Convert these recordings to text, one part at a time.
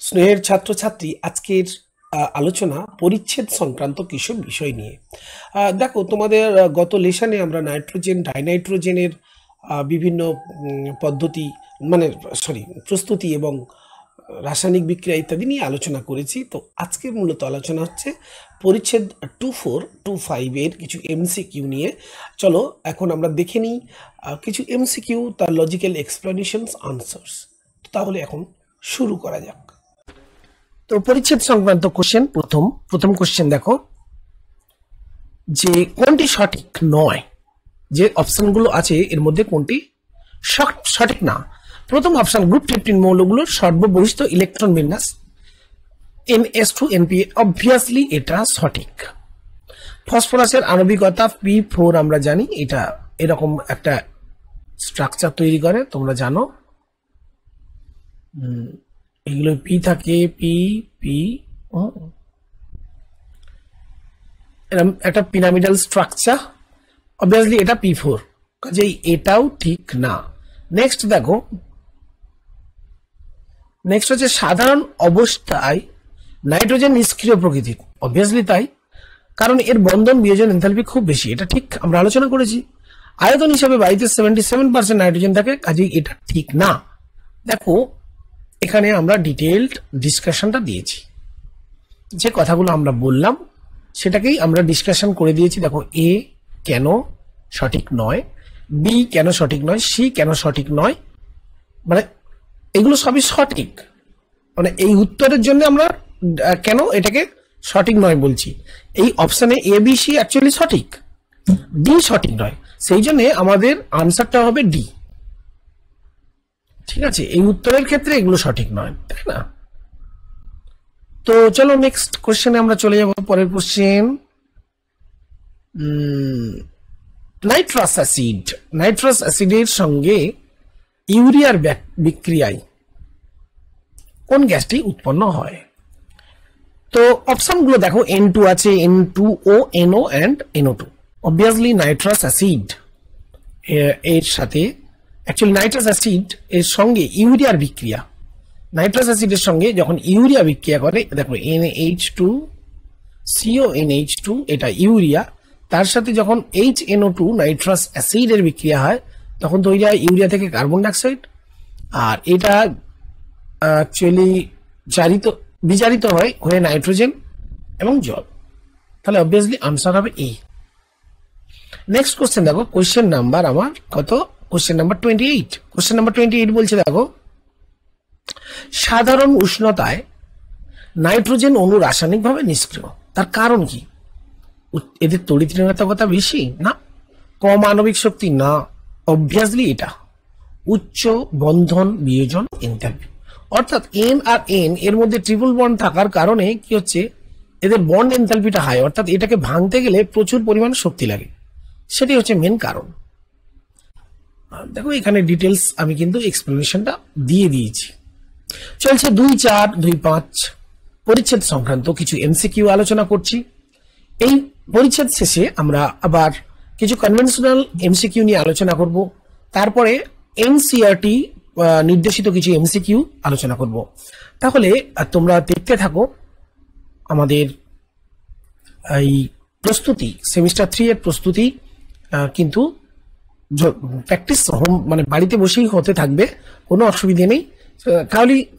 স্নেহের ছাত্রছাত্রী, আজকের আলোচনা পরিচ্ছেদ সংক্রান্ত কিছু বিষয় নিয়ে। দেখো, তোমাদের গত লেসনে আমরা নাইট্রোজেন ডাইনাইট্রোজেনের বিভিন্ন পদ্ধতি, মানে প্রস্তুতি এবং রাসায়নিক বিক্রিয়া ইত্যাদি নিয়ে আলোচনা করেছি। তো আজকে মূলত আলোচনা হচ্ছে পরিচ্ছেদ 2425 এর কিছু এমসিকিউ নিয়ে। চলো এখন আমরা দেখে নিই কিছু এমসিকিউ, তার লজিক্যাল এক্সপ্লেনেশনস, আনসার্স। তাহলে এখন শুরু করা যাক। তো পরিচ্ছেদ সংক্রান্ত কোশ্চেন, প্রথম কোশ্চেন দেখো, যে কোনটি সঠিক নয়, যে অপশনগুলো আছে এর মধ্যে কোনটি সঠিক না। প্রথম অপশন, গ্রুপ 15 মৌলগুলোর সর্ববহিষ্ঠ ইলেকট্রন বিন্যাস NS2 NPA, অবভিয়াসলি এটা সঠিক। ফসফরাসের আণবিকতা P4, আমরা জানি এটা এরকম একটা স্ট্রাকচার তৈরি করে, তোমরা জানো এগুলো পি থাকে, পি পি এরকম একটা পিরামিডাল স্ট্রাকচার, অবভিয়াসলি এটা P4, কাজেই এটাও ঠিক না। নেক্সট দেখো, নেক্সট হচ্ছে সাধারণ অবস্থায় নাইট্রোজেন নিষ্ক্রিয় প্রকৃতির, অবভিয়াসলি তাই, কারণ এর বন্ধন বিয়োজন এনথালপি খুব বেশি, এটা ঠিক, আমরা আলোচনা করেছি। আয়তন হিসাবে বায়ুতে 77% নাইট্রোজেন থাকে, কাজেই এটা ঠিক না। দেখো এখানে আমরা ডিটেইলড ডিসকাশনটা দিয়েছি, যে কথাগুলো আমরা বললাম সেটাকেই আমরা ডিসকাশন করে দিয়েছি। দেখো এ কেন সঠিক নয়, বি কেন সঠিক নয়, সি কেন সঠিক নয়, মানে এগুলো সবই সঠিক, মানে এই উত্তরের জন্য আমরা কেন এটাকে সঠিক নয় বলছি। এই অপশনে এ বি সি অ্যাকচুয়ালি সঠিক, ডি সঠিক নয়, সেই জন্য আমাদের আনসারটা হবে ডি। ঠিক আছে, এই উত্তরের ক্ষেত্রে এগুলো সঠিক নয়, তাই না? তো চলো নেক্সট কোশ্চেনে আমরা চলে যাব। পরের কোশ্চেন, নাইট্রাস অ্যাসিড, নাইট্রাস অ্যাসিডের সঙ্গে ইউরিয়ার বিক্রিয়ায় কোন গ্যাসটি উৎপন্ন হয়? তো অপশনগুলো দেখো, N2 আছে, N2O, NO and NO2। Obviously nitrous acid এর সাথে, অ্যাকচুয়ালি নাইট্রাস অ্যাসিড এর সঙ্গে ইউরিয়ার বিক্রিয়া, নাইট্রাস অ্যাসিডের সঙ্গে যখন ইউরিয়া বিক্রিয়া করে, দেখো NH2CONH2, এটা ইউরিয়া, তার সাথে যখন HNO2 নাইট্রাস অ্যাসিডের বিক্রিয়া হয় তখন তৈরি হয় ইউরিয়া থেকে কার্বন ডাইঅক্সাইড, আর এটা অ্যাকচুয়ালি বিজারিত হয়ে নাইট্রোজেন এবং জল। তাহলে অবভিয়াসলি আনসার হবে এ। নেক্সট কোশ্চেন দেখো, কোশ্চেন নাম্বার আমার কত? Question number 28। কোশ্চেন নাম্বার 28 বলছে, দেখো সাধারণ উষ্ণতায় নাইট্রোজেন অণু রাসায়নিকভাবে নিষ্ক্রিয়, তার কারণ কি? এদের তড়িৎ ঋণাত্মকতা বেশি না, কম আণবিক শক্তি না, অবভিয়াসলি এটা উচ্চ বন্ধন বিয়োজন এনথালপি। অর্থাৎ এন আর এন এর মধ্যে ট্রিপল বন্ড থাকার কারণে কি হচ্ছে, এদের বন্ড এনথালপিটা হাই, অর্থাৎ এটাকে ভাঙতে গেলে প্রচুর পরিমাণ শক্তি লাগে, সেটাই হচ্ছে মেন কারণ। দেখো এখানে ডিটেলস আমি কিন্তু এক্সপ্লেনেশনটা দিয়ে দিয়েছি। চলছে 2, 4, 2, 5 পরিচ্ছেদ সংক্রান্ত কিছু এমসিকিউ আলোচনা করছি। এই পরিচ্ছেদ শেষে আমরা আবার কিছু কনভেনশনাল এমসিকিউ নিয়ে আলোচনা করব, তারপরে এনসিইআরটি নির্দেশিত কিছু এমসিকিউ আলোচনা করব। তাহলে তোমরা দেখতে থাকো আমাদের এই প্রস্তুতি, সেমিস্টার 3 এর প্রস্তুতি কিন্তু প্র্যাকটিস হোম, মানে বাড়িতে বসেই হতে থাকবে, কোনো অসুবিধে নেই।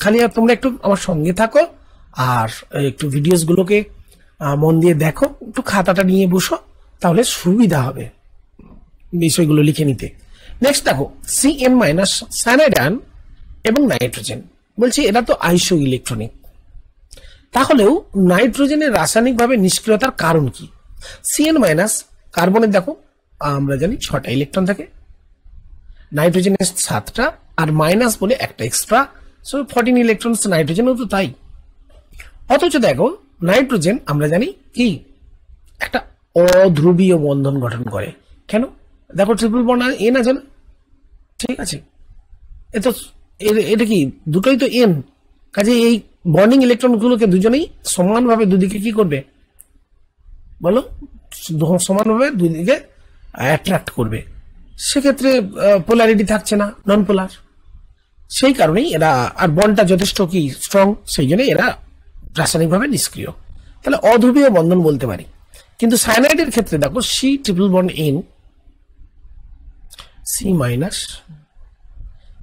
খালি তোমরা একটু আমার সঙ্গে থাকো আর একটু ভিডিওস গুলোকে মন দিয়ে দেখো, একটু খাতাটা নিয়ে বসো, তাহলে সুবিধা হবে বিষয়গুলো লিখে নিতে। নেক্সট দেখো, CN- সায়ানাইড আয়ন এবং নাইট্রোজেন, বলছি এটা তো আইসো ইলেকট্রনিক, তাহলেও নাইট্রোজেনের রাসায়নিকভাবে নিষ্ক্রিয়তার কারণ কি? CN- কার্বনের দেখো আমরা জানি 6টা ইলেকট্রন থাকে, নাইট্রোজেনের 7টা, আর মাইনাস বলে একটা এক্সট্রা, সো 14 ইলেকট্রন। নাইট্রোজেনও তো তাই। অথচ দেখো নাইট্রোজেন আমরা জানি কি একটা অধ্রুবীয় বন্ধন গঠন করে। কেন? দেখো ট্রিপল বন্ড এন আছে না, ঠিক আছে, এটা কি দুটোই তো এন, কাজে এই বন্ডিং ইলেকট্রন গুলোকে দুজনেই সমানভাবে দুদিকে কি করবে বলো, সমানভাবে দুদিকে অ্যাট্রাক্ট করবে, সেক্ষেত্রে পোলারিটি থাকছে না, নন পোলার। সেই কারণেই এরা, আর বন্ডটা যথেষ্ট কি স্ট্রং, সেই জন্য এরা রাসায়নিকভাবে নিষ্ক্রিয়। তাহলে অধ্রুবীয় বন্ধন বলতে পারি। কিন্তু সায়ানাইডের ক্ষেত্রে দেখো C triple bond N C minus,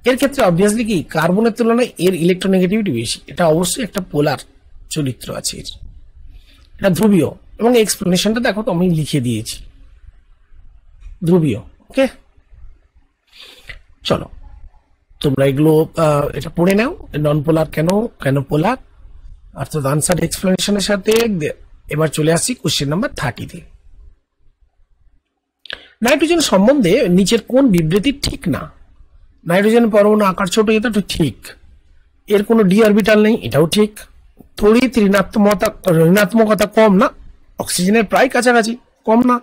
এর ক্ষেত্রে অবভিয়াসলি কি কার্বনের তুলনায় এর ইলেকট্রোনেগেটিভিটি বেশি। এটা অবশ্যই একটা পোলার চরিত্র আছে এর, এটা ধ্রুবীয়, এবং এক্সপ্লেনেশনটা দেখো তো আমি লিখে দিয়েছি, ধ্রুবীয়। ওকে, চলো তোমরা এগুলো এটা পড়ে নাও, নন পোলার কেন, কেন পোলার, অর্থাৎ আনসার এক্সপ্লেনেশনের সাথে। এবার চলে আসছি কোশ্চেন নাম্বার 30-তে। নাইট্রোজেন সম্বন্ধে নিচের কোন বিবৃতি ঠিক না? নাইট্রোজেন পরমাণু আকার ছোট, এটা তো ঠিক। এর কোনো ডি অরবিটাল নেই, এটাও ঠিক। তড়িৎ ঋণাত্মকতা কম না, অক্সিজেনের প্রায় কাছাকাছি, কম না,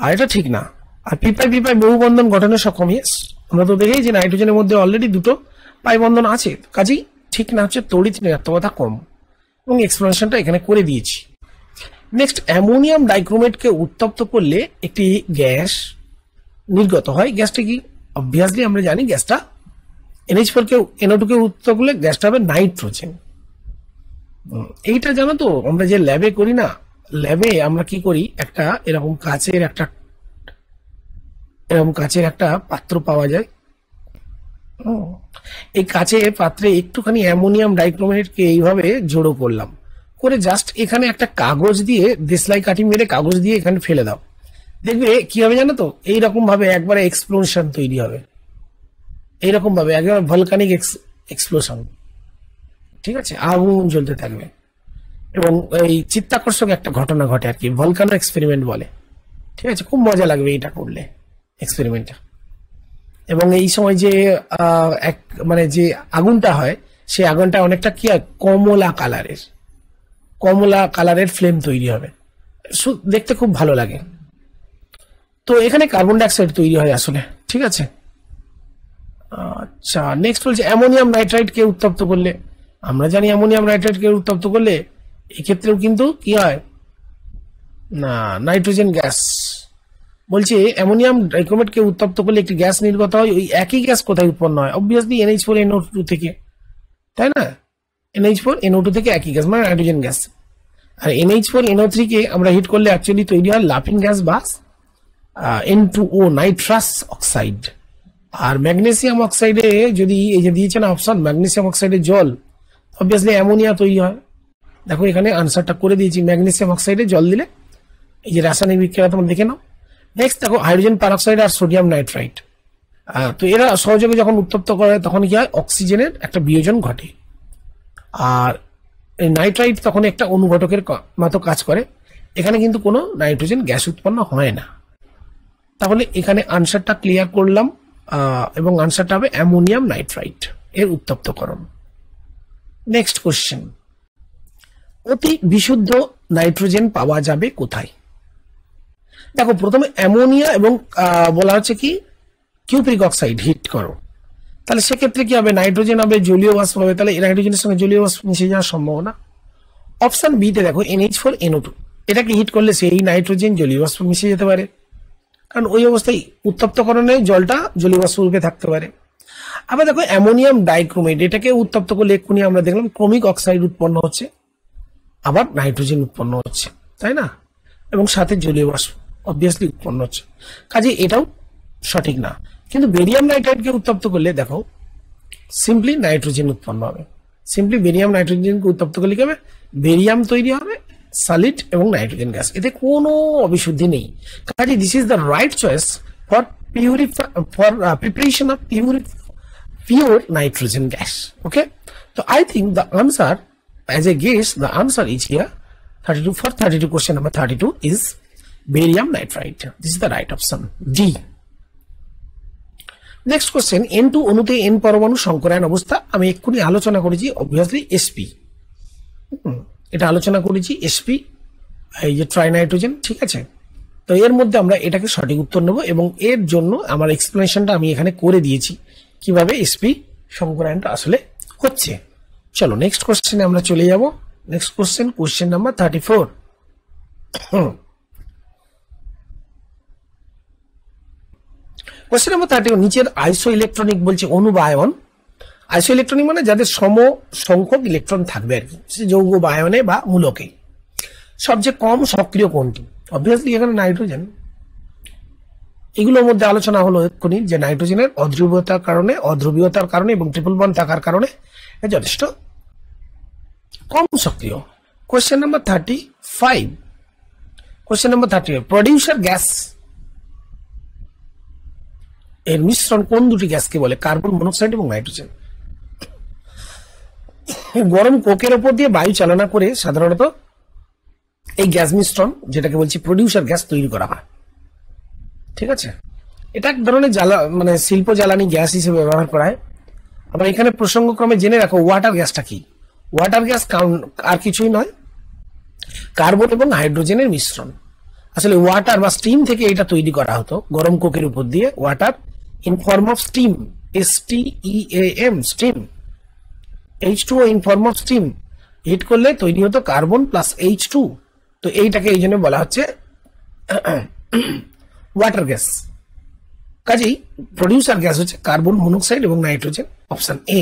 আর এটা ঠিক না। আর পিপাই বহু বন্ধন গঠনের সক্ষম, ইয়েস। আমরা তো দেখেই যে নাইট্রোজেনের মধ্যে অলরেডি দুটো পাই বন্ধন আছে, কাজেই ঠিক না হচ্ছে তড়িৎ ঋণাত্মকতা কম, এবং এক্সপ্লেনেশনটা এখানে করে দিয়েছি। নেক্সট, অ্যামোনিয়াম ডাইক্রোমেটকে উত্তপ্ত করলে একটি গ্যাস নির্গত হয়। গ্যাসটা কি? অবভিয়াসলি আমরা জানি গ্যাসটা NH4 কে NO2 কে উত্তপ্ত করলে গ্যাসটা হবে নাইট্রোজেন। এইটা জানো তো, আমরা যে ল্যাবে করি না, ল্যাবে আমরা কি করি, একটা এরকম কাচের একটা পাত্র পাওয়া যায়। এই কাচের পাত্রে একটুখানি অ্যামোনিয়াম ডাইক্রোমেটকে এইভাবে জড়ো করলাম, করে জাস্ট এখানে একটা কাগজ দিয়ে দেশলাই কাঠি মেরে কাগজ দিয়ে এখানে ফেলে দাও, দেখবে কি হবে জানো তো, এইরকম ভাবে একবারে এক্সপ্লোশন তৈরি হবে, এইরকম ভাবে একবারে ভলকানিক এক্সপ্লোশন, ঠিক আছে, আগুন জ্বলতে থাকবে। এবং এই চিত্তাকর্ষক একটা ঘটনা ঘটে আর কি, ভলকানো এক্সপেরিমেন্ট বলে, ঠিক আছে, খুব মজা লাগবে এটা করলে এক্সপেরিমেন্টটা। এবং এই সময় যে এক মানে যে আগুনটা হয়, সেই আগুনটা অনেকটা কি হয়, কমলা কালারের ফ্লেম তৈরি হবে, দেখতে খুব ভালো লাগে। তো এখানে কার্বন ডাইঅক্সাইড তৈরি হয় আসলে, ঠিক আছে। আচ্ছা, নেক্সট বলছে অ্যামোনিয়াম নাইট্রাইট কে উত্তপ্ত করলে, আমরা জানি অ্যামোনিয়াম নাইট্রাইট কে উত্তপ্ত করলে এক্ষেত্রেও কিন্তু কি হয় না, নাইট্রোজেন গ্যাস। বলছে অ্যামোনিয়াম ডাইক্রোমেট কে উত্তপ্ত করলে একটি গ্যাস নির্গত হয়, ওই একই গ্যাস কোথায় উৎপন্ন হয়? অবভিয়াসলি NH4NO2 থেকে, তাই না? NH4NO2 থেকে একই গ্যাস, মানে নাইট্রোজেন গ্যাস। আর NH4NO3 কে আমরা হিট করলে অ্যাকচুয়ালি তৈরি হয় লাফিং গ্যাস বা N2O, নাইট্রাস অক্সাইড। আর ম্যাগনেসিয়াম অক্সাইডে যদি এই যে দিয়েছে না অপশন, ম্যাগনেসিয়াম অক্সাইডে জল, অবভিয়াসলি অ্যামোনিয়া তৈরি হয়। দেখো এখানে আনসারটা করে দিয়েছি, ম্যাগনেসিয়াম অক্সাইডে জল দিলে এই যে রাসায়নিক বিক্রিয়া তোমরা দেখে নাও। নেক্সট দেখো হাইড্রোজেন পারঅক্সাইড আর সোডিয়াম নাইট্রাইট, তো এরা সহযোগে যখন উত্তপ্ত করে তখন কি হয়, অক্সিজেনের একটা বিয়োজন ঘটে, আর এই নাইট্রাইট তখন একটা অনুঘটকের মতো কাজ করে। এখানে কিন্তু কোনো নাইট্রোজেন গ্যাস উৎপন্ন হয় না। তাহলে এখানে আনসারটা ক্লিয়ার করলাম, এবং আনসারটা হবে অ্যামোনিয়াম নাইট্রাইট এর উত্তপ্তকরণ। নেক্সট কোশ্চেন, অতি বিশুদ্ধ নাইট্রোজেন পাওয়া যাবে কোথায়? দেখো প্রথমে অ্যামোনিয়া এবং বলা হচ্ছে কি কিউপ্রিক অক্সাইড হিট করো, তাহলে সেক্ষেত্রে কি হবে, নাইট্রোজেন হবে, জলীয় বাষ্প হবে, তাহলে নাইট্রোজেনের সঙ্গে জলীয় বাষ্প মিশে যাওয়ার সম্ভাবনা। অপশন বি তে দেখো NH4NO2, এটাকে হিট করলে সেই নাইট্রোজেন জলীয় বাষ্প মিশে যেতে পারে, কারণ ওই অবস্থায় উত্তপ্তকরণে জলটা জলীয় বাষ্প রূপে থাকতে পারে। আবার দেখো অ্যামোনিয়াম ডাইক্রোমেট, এটাকে উত্তপ্ত করলে এক্ষুনি আমরা দেখলাম ক্রোমিক অক্সাইড উৎপন্ন হচ্ছে, আবার নাইট্রোজেন উৎপন্ন হচ্ছে, তাই না, এবং সাথে জলীয় বাষ্প অবভিয়াসলি উৎপন্ন হচ্ছে, কাজে এটাও সঠিক না। কিন্তু বেরিয়াম নাইট্রাইটকে উত্তপ্ত করলে দেখো সিম্পলি নাইট্রোজেন উৎপন্ন হবে, সিম্পলি বেরিয়াম নাইট্রোজেনকে উত্তপ্ত করলে কি হবে, বেরিয়াম তৈরি হবে, সলিড এবং নাইট্রোজেন গ্যাস, এতে কোনো অবিশুদ্ধি নেই। কাজে this is the right choice for preparation of pure nitrogen gas. Okay, তো I think the answer as a guess, the answer is here 32 for 32 question number 32 is barium nitride. This is the right option, D. Next question, N2 অণুতে N পরমাণু সংকরায়ন অবস্থা, আমি এক্ষুনি আলোচনা করেছি obviously SP, এটা আলোচনা করেছি SP, এই যে ট্রাইনাইট্রোজেন, ঠিক আছে। তো এর মধ্যে আমরা এটাকে সঠিক উত্তর নেব, এবং এর জন্য আমার এক্সপ্লেনেশনটা আমি এখানে করে দিয়েছি কিভাবে SP সংকরায়নটা আসলে হচ্ছে। চলো নেক্সট কোশ্চেনে আমরা চলে যাব। Next question number 34। Question number 30, নিচের আইসো ইলেকট্রনিক বলছে অণু বা আয়ন আইসো ইলেকট্রনিক মানে যাদের সম সংখ্যক ইলেকট্রন থাকবে আর কি, সে যৌগ বা আয়নে বা মূলকে। সবচেয়ে কম সক্রিয় কোনটি? অবভিয়াসলি এখানে নাইট্রোজেন। এগুলোর মধ্যে আলোচনা হলো এক্ষুনি যে নাইট্রোজেনের অধ্রুবীয়তার কারণে এবং ট্রিপল বন্ড থাকার কারণে যথেষ্ট কম সক্রিয়। Question number 35। Question number 35, producer gas এর মিশ্রণ কোন দুটি গ্যাসকে বলে? কার্বন মনোক্সাইড এবং নাইট্রোজেন। গরম কোকের উপর দিয়ে বায়ু চালনা করে সাধারণত এই গ্যাস মিশ্রণ, যেটাকে বলছি প্রডিউসার গ্যাস, তৈরি করা হয়। ঠিক আছে, এটা এক ধরনের মানে শিল্প জ্বালানি গ্যাস হিসেবে ব্যবহার করা হয়। আবার এখানে প্রসঙ্গক্রমে জেনে রাখো ওয়াটার গ্যাসটা কি। ওয়াটার গ্যাস আর কিছুই নয়, কার্বন এবং হাইড্রোজেনের মিশ্রণ। আসলে ওয়াটার বা স্টিম থেকে এটা তৈরি করা হতো, গরম কোকের উপর দিয়ে water in form of steam, STEAM, steam. H2O in form of steam heat করলে তৈরি হতো কার্বন প্লাস H2। তো এইটাকে এই জন্য বলা হচ্ছে ওয়াটার গ্যাস। কাজেই প্রডিউসার গ্যাস হচ্ছে কার্বন মনোক্সাইড এবং নাইট্রোজেন, অপশন এ।